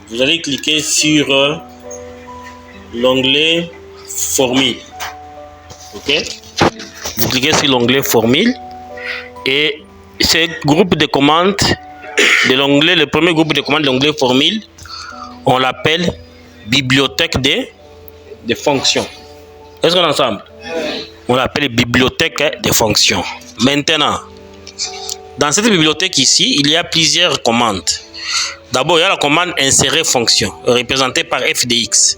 vous allez cliquer sur l'onglet Formule. Ok? Vous cliquez sur l'onglet Formule et ce groupe de commandes de l'onglet, le premier groupe de commandes de l'onglet Formule, on l'appelle bibliothèque des fonctions. Est-ce qu'on est ensemble? On l'appelle bibliothèque des fonctions. Maintenant, dans cette bibliothèque ici, il y a plusieurs commandes. D'abord, il y a la commande insérer fonction, représentée par FDX.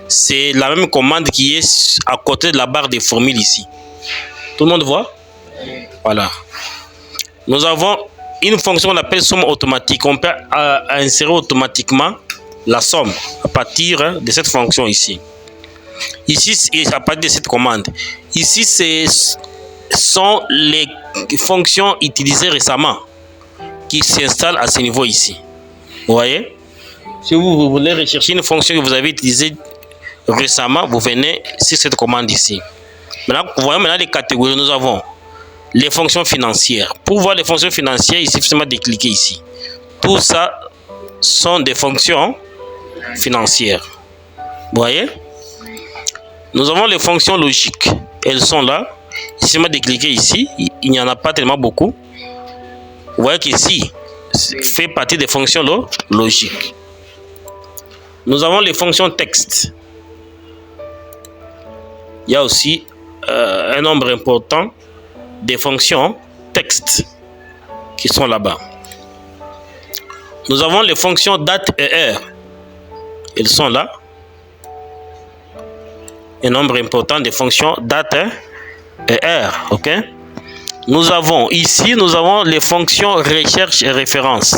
C'est la même commande qui est à côté de la barre des formules ici. Tout le monde voit? Voilà. Nous avons une fonction qu'on appelle somme automatique. On peut insérer automatiquement la somme à partir de cette fonction ici. Ici, à partir de cette commande. Ici, ce sont les fonctions utilisées récemment qui s'installent à ce niveau ici. Vous voyez? Si vous voulez rechercher une fonction que vous avez utilisée récemment, vous venez sur cette commande ici. Maintenant, vous voyez maintenant les catégories. Nous avons les fonctions financières. Pour voir les fonctions financières, il suffit seulement de cliquer ici. Tout ça sont des fonctions financières. Vous voyez? Nous avons les fonctions logiques. Elles sont là. Il suffit seulement de cliquer ici. Il n'y en a pas tellement beaucoup. Vous voyez qu'ici, fait partie des fonctions logiques. Nous avons les fonctions texte. Il y a aussi un nombre important des fonctions texte qui sont là-bas. Nous avons les fonctions date et heure. Elles sont là. Un nombre important de fonctions date et heure. Ok? Nous avons ici, nous avons les fonctions recherche et référence.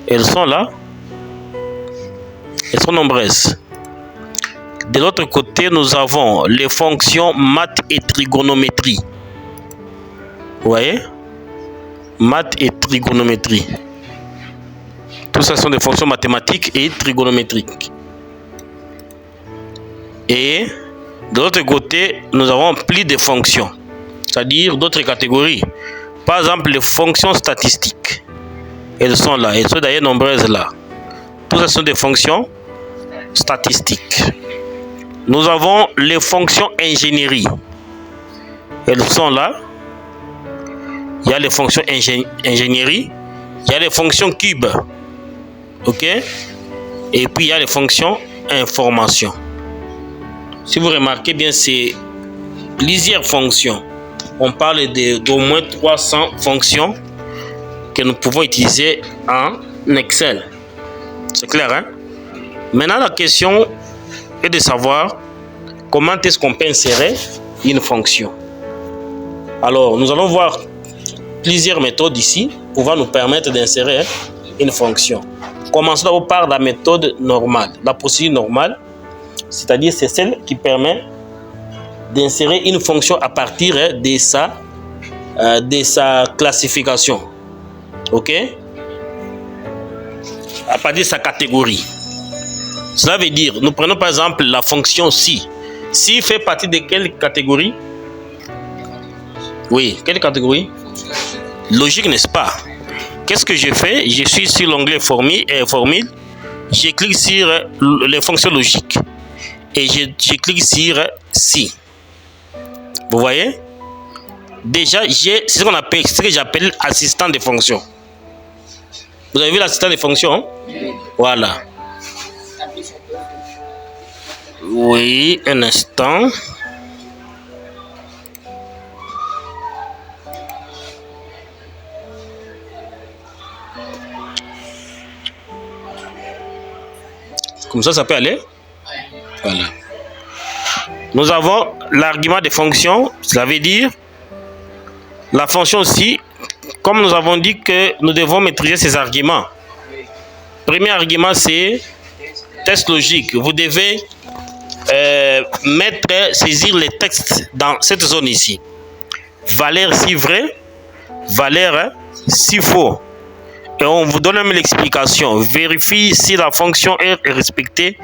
Elles sont là. Elles sont nombreuses. De l'autre côté, nous avons les fonctions maths et trigonométrie. Vous voyez? Maths et trigonométrie. Tout ça sont des fonctions mathématiques et trigonométriques. Et de l'autre côté, nous avons plus de fonctions, c'est-à-dire d'autres catégories. Par exemple, les fonctions statistiques. Elles sont là. Elles sont d'ailleurs nombreuses là. Tout ça sont des fonctions statistiques. Nous avons les fonctions ingénierie. Elles sont là. Il y a les fonctions ingénierie. Il y a les fonctions cube. OK? Et puis il y a les fonctions information. Si vous remarquez bien, c'est plusieurs fonctions. On parle d'au moins 300 fonctions que nous pouvons utiliser en Excel. C'est clair, hein? Maintenant, la question est de savoir comment est-ce qu'on peut insérer une fonction. Alors, nous allons voir plusieurs méthodes ici pour nous permettre d'insérer une fonction. Commençons d'abord par la méthode normale, la procédure normale, c'est-à-dire c'est celle qui permet d'insérer une fonction à partir de sa classification. OK? À partir de sa catégorie. Cela veut dire, nous prenons par exemple la fonction si. Si fait partie de quelle catégorie? Oui, quelle catégorie? Logique, n'est-ce pas? Qu'est-ce que je fais? Je suis sur l'onglet formule. Je clique sur les fonctions logiques. Et je clique sur si. Vous voyez? Déjà, c'est ce qu'on appelle, ce que j'appelle assistant de fonction. Vous avez vu l'assistant de fonction? Voilà. Oui, un instant. Comme ça peut aller? Voilà. Nous avons l'argument des fonctions. Cela veut dire la fonction aussi, comme nous avons dit que nous devons maîtriser ces arguments. Premier argument, c'est test logique. Vous devez saisir les textes dans cette zone ici. Valeur si vrai, valeur si faux. Et on vous donne même l'explication. Vérifie si la fonction est respectée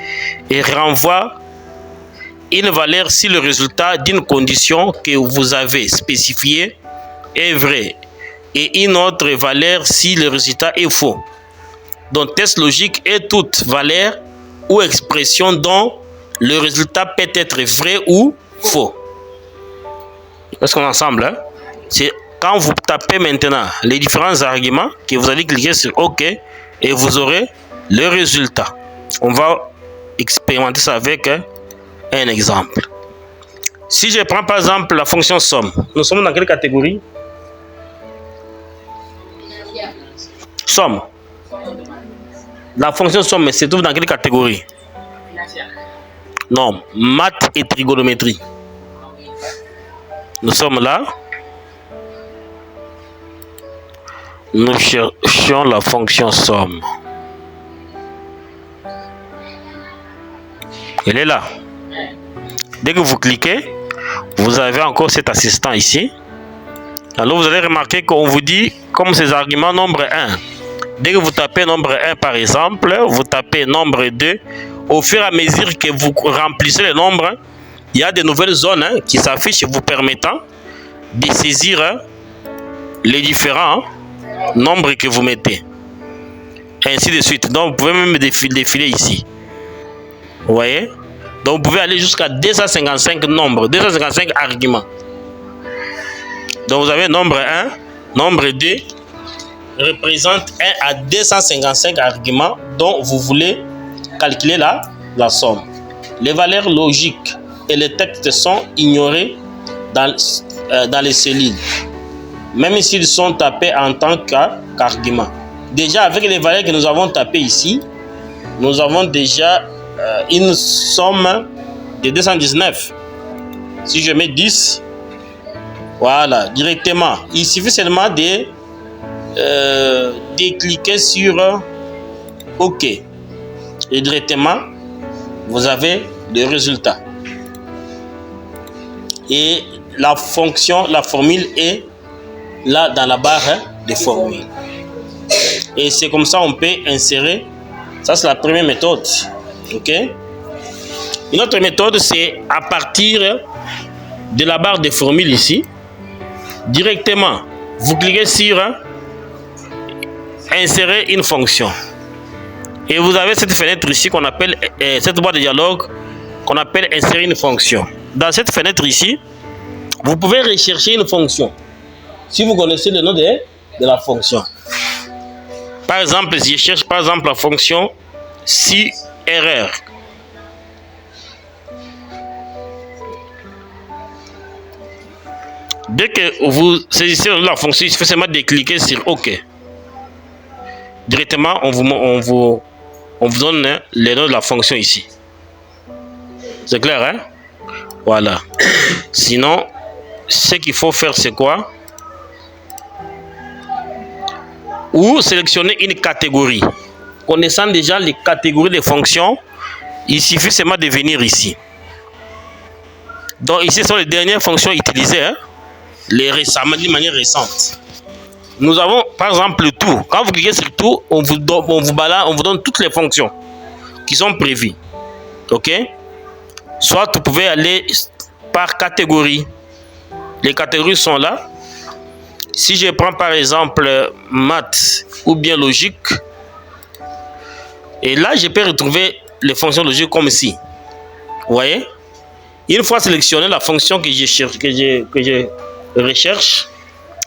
et renvoie une valeur si le résultat d'une condition que vous avez spécifiée est vrai et une autre valeur si le résultat est faux. Donc, test logique est toute valeur ou expression dont le résultat peut être vrai ou faux. Est-ce qu'on est ensemble, hein? C'est quand vous tapez maintenant les différents arguments que vous allez cliquer sur OK et vous aurez le résultat. On va expérimenter ça avec un exemple. Si je prends par exemple la fonction somme, nous sommes dans quelle catégorie? Somme. La fonction somme se trouve dans quelle catégorie? Non, maths et trigonométrie. Nous sommes là. Nous cherchons la fonction somme. Elle est là. Dès que vous cliquez, vous avez encore cet assistant ici. Alors vous allez remarquer qu'on vous dit comme ces arguments nombre 1. Dès que vous tapez nombre 1 par exemple, vous tapez nombre 2. Au fur et à mesure que vous remplissez les nombres, il y a de nouvelles zones qui s'affichent vous permettant de saisir les différents nombres que vous mettez. Ainsi de suite. Donc vous pouvez même défiler ici. Vous voyez? Donc vous pouvez aller jusqu'à 255 nombres, 255 arguments. Donc vous avez nombre 1, nombre 2 représente 1 à 255 arguments dont vous voulez calculer la somme. Les valeurs logiques et les textes sont ignorés dans les cellules, même s'ils sont tapés en tant qu'argument. Déjà avec les valeurs que nous avons tapées ici, nous avons déjà une somme de 219. Si je mets 10, voilà, directement. Il suffit seulement de cliquer sur OK. Et directement, vous avez le résultat. Et la fonction, la formule est là dans la barre de formule. Et c'est comme ça on peut insérer. Ça, c'est la première méthode. OK? Une autre méthode, c'est à partir de la barre de formule ici. Directement, vous cliquez sur insérer une fonction. Et vous avez cette fenêtre ici qu'on appelle, cette boîte de dialogue qu'on appelle insérer une fonction. Dans cette fenêtre ici, vous pouvez rechercher une fonction. Si vous connaissez le nom de la fonction. Par exemple, si je cherche par exemple la fonction si erreur. Dès que vous saisissez la fonction, il suffit seulement de cliquer sur OK. Directement, on vous donne le nom de la fonction ici. C'est clair, hein? Voilà. Sinon, ce qu'il faut faire, c'est quoi? Ou sélectionner une catégorie. Connaissant déjà les catégories de fonctions, il suffit seulement de venir ici. Donc ici, ce sont les dernières fonctions utilisées, hein? Les récemment, d'une manière récente. Nous avons par exemple le tout. Quand vous cliquez sur tout, on vous donne toutes les fonctions qui sont prévues. OK? Soit vous pouvez aller par catégorie. Les catégories sont là. Si je prends par exemple maths ou bien logique, et là je peux retrouver les fonctions logiques comme ici. Vous voyez? Une fois sélectionné la fonction que je recherche,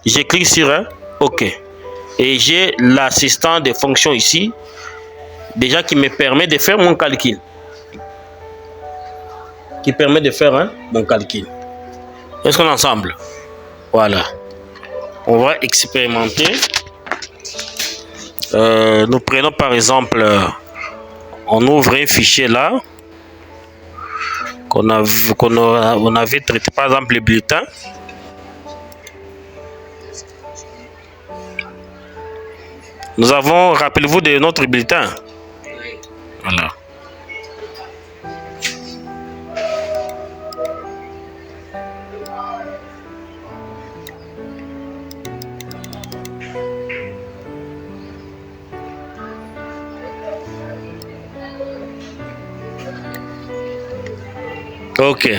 je clique sur OK. Et j'ai l'assistant des fonctions ici, déjà qui me permet de faire mon calcul. Mon calcul. Est-ce qu'on est ensemble? Voilà. On va expérimenter. Nous prenons par exemple, on ouvre un fichier là, on avait traité par exemple le bulletin. Nous avons, rappelez-vous de notre bulletin. Voilà. OK.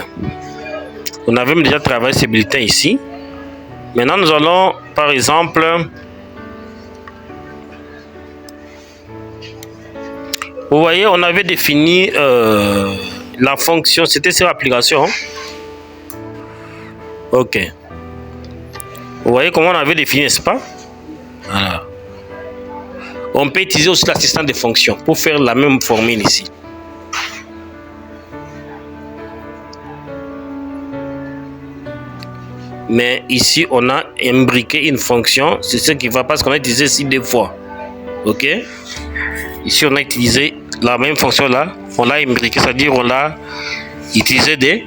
On avait déjà travaillé ce bulletin ici. Maintenant, nous allons, par exemple, Vous voyez, on avait défini la fonction, c'était sur l'application. Ok. Vous voyez comment on avait défini, n'est-ce pas? Voilà. On peut utiliser aussi l'assistant de fonction pour faire la même formule ici. Mais ici, on a imbriqué une fonction. C'est ce qui va parce qu'on a utilisé ici deux fois. Ok? Ici, on a utilisé la même fonction là. On l'a imbriqué, c'est-à-dire on l'a utilisé deux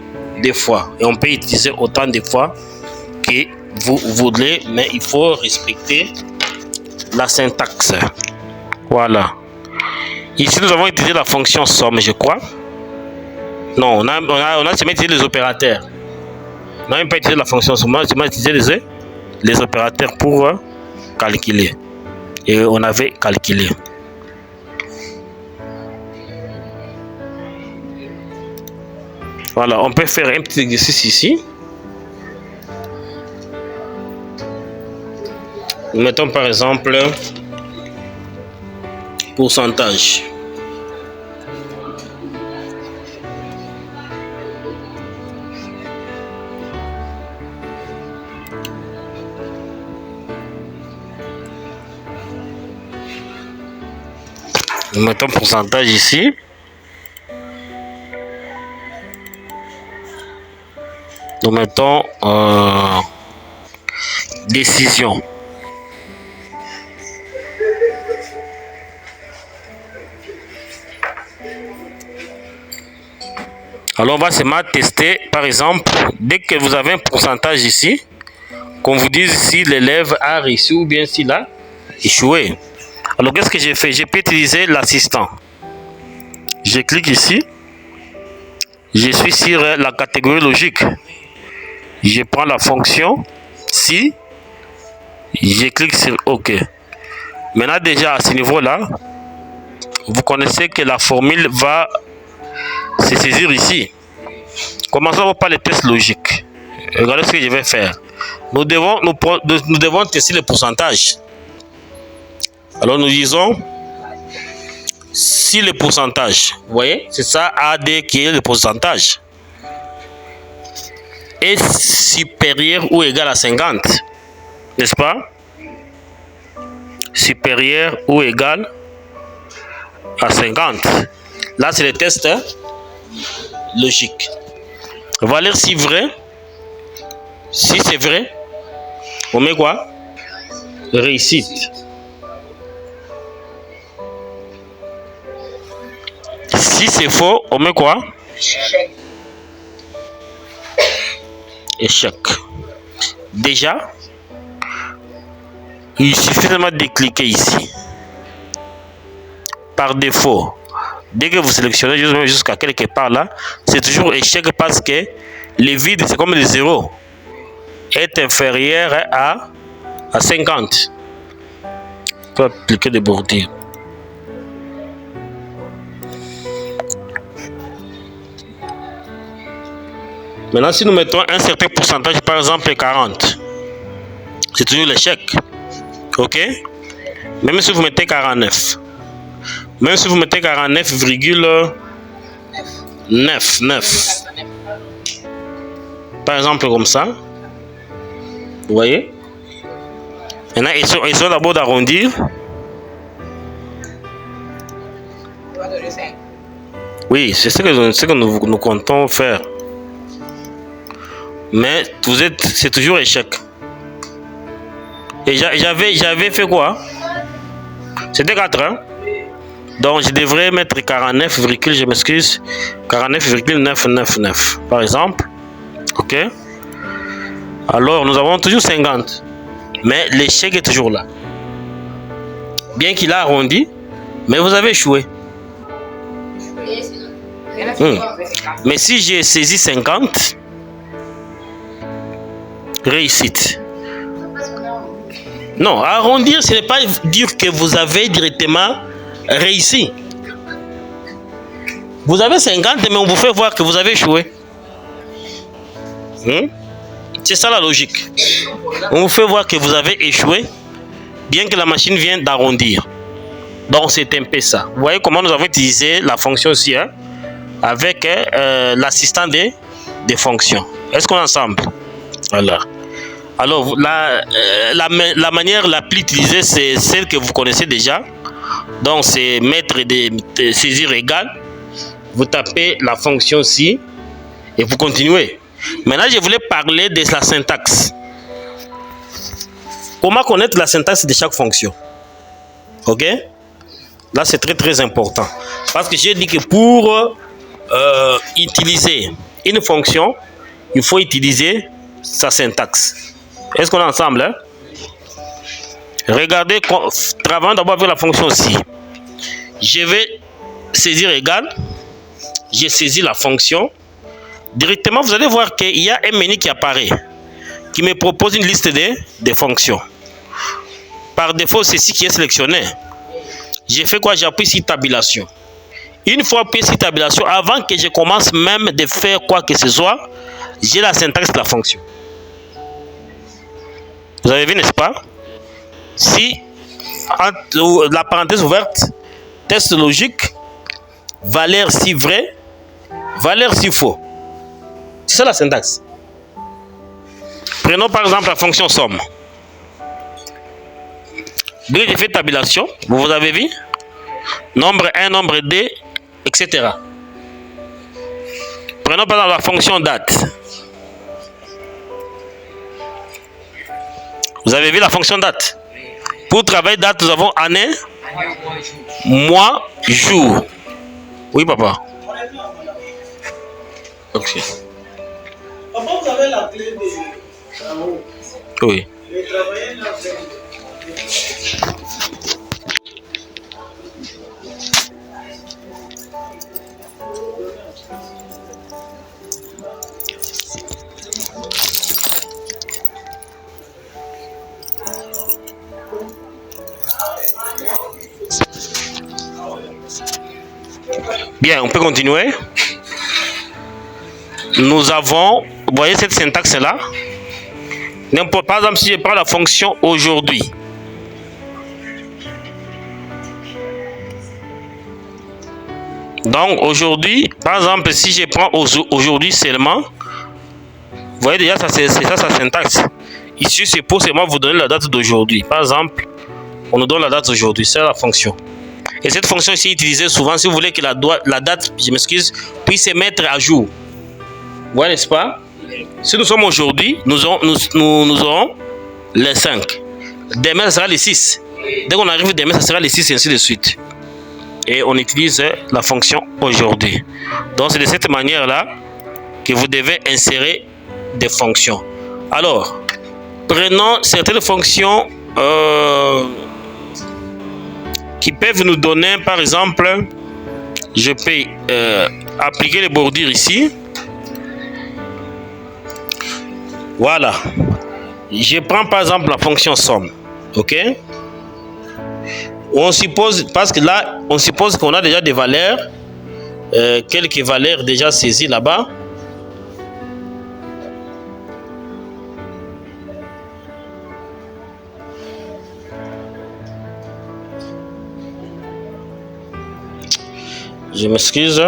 fois. Et on peut utiliser autant de fois que vous voulez, mais il faut respecter la syntaxe. Voilà. Ici, nous avons utilisé la fonction somme, je crois. Non, on a seulement utilisé les opérateurs. On n'a même pas utilisé la fonction somme, on a seulement utilisé les opérateurs pour calculer. Et on avait calculé. Voilà, on peut faire un petit exercice ici. Mettons par exemple pourcentage. Nous mettons pourcentage ici. Nous mettons décision. Alors on va seulement tester, par exemple, dès que vous avez un pourcentage ici, qu'on vous dise si l'élève a réussi ou bien s'il a échoué. Alors qu'est-ce que j'ai fait? J'ai pu utiliser l'assistant. Je clique ici. Je suis sur la catégorie logique. Je prends la fonction si. Je clique sur OK. Maintenant déjà à ce niveau-là, vous connaissez que la formule va se saisir ici. Commençons par les tests logiques. Regardez ce que je vais faire. Nous devons tester le pourcentage. Alors nous disons si le pourcentage, vous voyez, c'est ça AD qui est le pourcentage, est supérieur ou égal à 50, n'est-ce pas? Supérieur ou égal à 50. Là, c'est le test logique. On va lire si vrai. Si c'est vrai, on met quoi? Réussite. Si c'est faux, on met quoi? Échec. Déjà, il suffit seulement de cliquer ici. Par défaut, dès que vous sélectionnez jusqu'à quelque part là, c'est toujours échec parce que le vide, c'est comme le 0, est inférieur à 50. On peut appliquer des bordures. Maintenant, si nous mettons un certain pourcentage, par exemple 40, c'est toujours l'échec. Ok? Même si vous mettez 49. Même si vous mettez 49,99. Par exemple, comme ça. Vous voyez? Maintenant, essayons d'abord d'arrondir. Oui, c'est ce que nous comptons faire. Mais c'est toujours échec. Et j'avais fait quoi? C'était 4, hein? Donc je devrais mettre 49, je m'excuse, 49,999 par exemple. Ok? Alors nous avons toujours 50. Mais l'échec est toujours là. Bien qu'il a arrondi, mais vous avez échoué. Mais si j'ai saisi 50, réussite. Non, arrondir, ce n'est pas dire que vous avez directement réussi. Vous avez 50, mais on vous fait voir que vous avez échoué. C'est ça la logique. On vous fait voir que vous avez échoué, bien que la machine vienne d'arrondir. Donc c'est un peu ça. Vous voyez comment nous avons utilisé la fonction ici, hein, avec l'assistant des fonctions. Est-ce qu'on est ensemble? Voilà. Alors la manière la plus utilisée, c'est celle que vous connaissez déjà. Donc c'est mettre des saisir égal. Vous tapez la fonction ci et vous continuez. Maintenant, je voulais parler de la syntaxe. Comment connaître la syntaxe de chaque fonction? Ok? Là, c'est très important. Parce que j'ai dit que pour utiliser une fonction, il faut utiliser sa syntaxe. Est-ce qu'on est ensemble, hein? Regardez, travaillons d'abord avec la fonction ci. Je vais saisir égal. J'ai saisi la fonction. Directement, vous allez voir qu'il y a un menu qui apparaît, qui me propose une liste de fonctions. Par défaut, c'est ce qui est sélectionné. J'ai fait quoi? J'appuie sur tabulation. Une fois appuyé sur tabulation, avant que je commence même de faire quoi que ce soit, j'ai la syntaxe de la fonction. Vous avez vu, n'est-ce pas? Si la parenthèse ouverte, test logique, valeur si vrai, valeur si faux. C'est ça la syntaxe. Prenons par exemple la fonction somme. Dès que j'ai fait tabulation, vous avez vu? Nombre 1, nombre 2, etc. Prenons par exemple la fonction date. Vous avez vu la fonction date? Pour travailler date, nous avons année, mois, jour. Oui, papa. Ok. Papa, vous avez la clé de travaux. Oui. Les travailleurs là, bien, on peut continuer. Nous avons, vous voyez cette syntaxe là. Par exemple, si je prends la fonction aujourd'hui, donc aujourd'hui, par exemple, si je prends aujourd'hui seulement, vous voyez déjà, c'est ça sa syntaxe. Ici, c'est pour seulement vous donner la date d'aujourd'hui. Par exemple, on nous donne la date d'aujourd'hui, c'est la fonction. Et cette fonction ici est utilisée souvent si vous voulez que la date, je m'excuse, puisse se mettre à jour. Vous voyez, n'est-ce pas? Si nous sommes aujourd'hui, nous aurons le 5. Demain, ça sera le 6. Dès qu'on arrive demain, ça sera le 6 et ainsi de suite. Et on utilise la fonction aujourd'hui. Donc, c'est de cette manière-là que vous devez insérer des fonctions. Alors, prenons certaines fonctions qui peuvent nous donner, par exemple, je peux appliquer les bordures ici. Voilà. Je prends par exemple la fonction somme. Ok? On suppose, parce que là, on suppose qu'on a déjà des valeurs, quelques valeurs déjà saisies là-bas. Je m'excuse.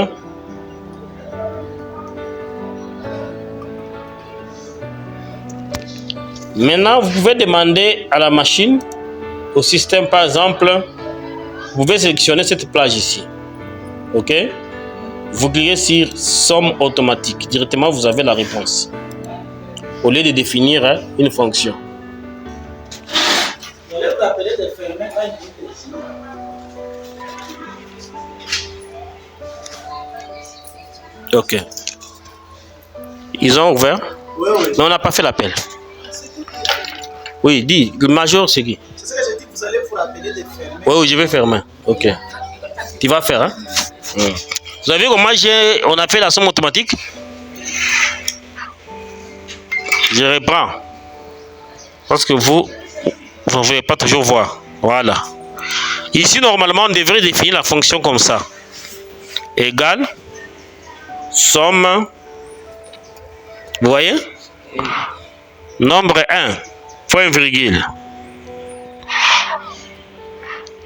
Maintenant, vous pouvez demander à la machine, au système par exemple, vous pouvez sélectionner cette plage ici. Ok? Vous cliquez sur somme automatique. Directement, vous avez la réponse. Au lieu de définir une fonction. vous allez vous rappeler de fermer quand je dis ici. Ok. Ils ont ouvert? Oui, oui. Mais on n'a pas fait l'appel. Oui, dis, le major, c'est qui? C'est ce que j'ai dit, vous allez vous rappeler de fermer. Oui, oui, je vais fermer. Ok. Tu vas faire, hein? Vous avez vu comment on a fait la somme automatique? Je reprends. Parce que vous ne pouvez pas toujours voir. Voilà. Ici, normalement, on devrait définir la fonction comme ça. Égale somme. Vous voyez? Nombre 1, point virgule.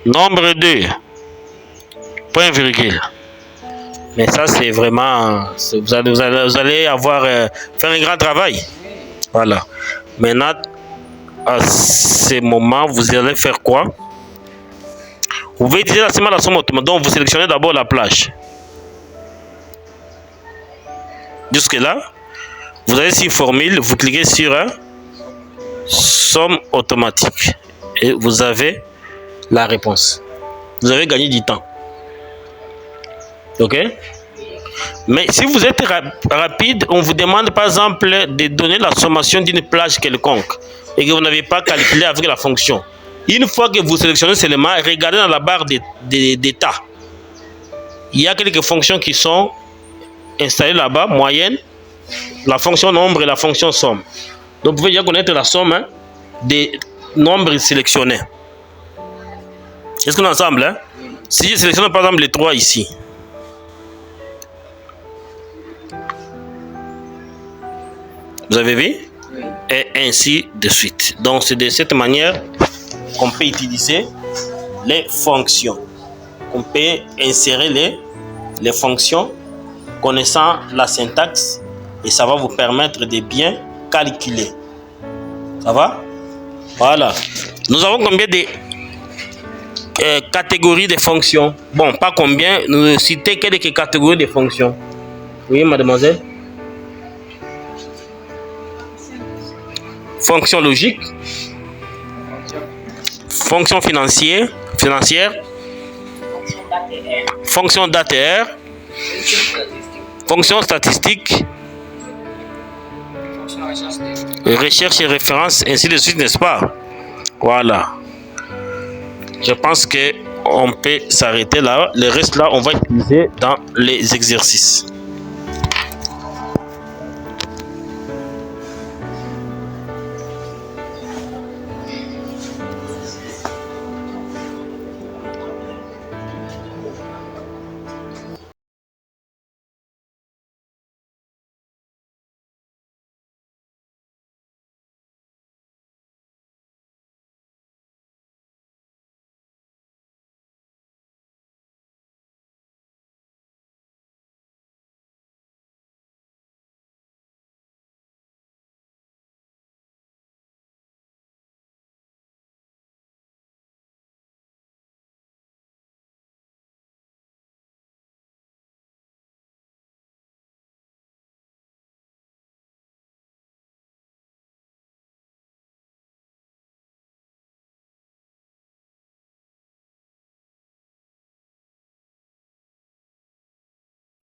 Nombre 2. Point virgule. Mais ça, c'est vraiment... Vous allez avoir... faire un grand travail. Voilà. Maintenant, à ce moment, vous allez faire quoi? Vous pouvez utiliser la somme automatique. Donc, vous sélectionnez d'abord la plage. Jusque-là, vous allez sur formule, vous cliquez sur somme automatique. Et vous avez la réponse. Vous avez gagné du temps. Ok? Mais si vous êtes rapide, on vous demande par exemple de donner la sommation d'une plage quelconque et que vous n'avez pas calculé avec la fonction. Une fois que vous sélectionnez ce élément, regardez dans la barre d'état. Il y a quelques fonctions qui sont installées là-bas, moyenne, la fonction nombre et la fonction somme. Donc vous pouvez déjà connaître la somme des nombres sélectionnés. Est-ce qu'on est ensemble? Hein? Si je sélectionne par exemple les 3 ici. Vous avez vu? Et ainsi de suite. Donc c'est de cette manière qu'on peut utiliser les fonctions. On peut insérer les fonctions connaissant la syntaxe et ça va vous permettre de bien calculer. Ça va? Voilà. Nous avons combien de catégories de fonctions? Bon, pas combien. Nous citons quelques catégories de fonctions. Oui, mademoiselle? Fonction logique, fonction financière, fonction d'ATR, fonction statistique, recherche et référence, ainsi de suite, n'est-ce pas? Voilà. Je pense que on peut s'arrêter là. Le reste là, on va utiliser dans les exercices.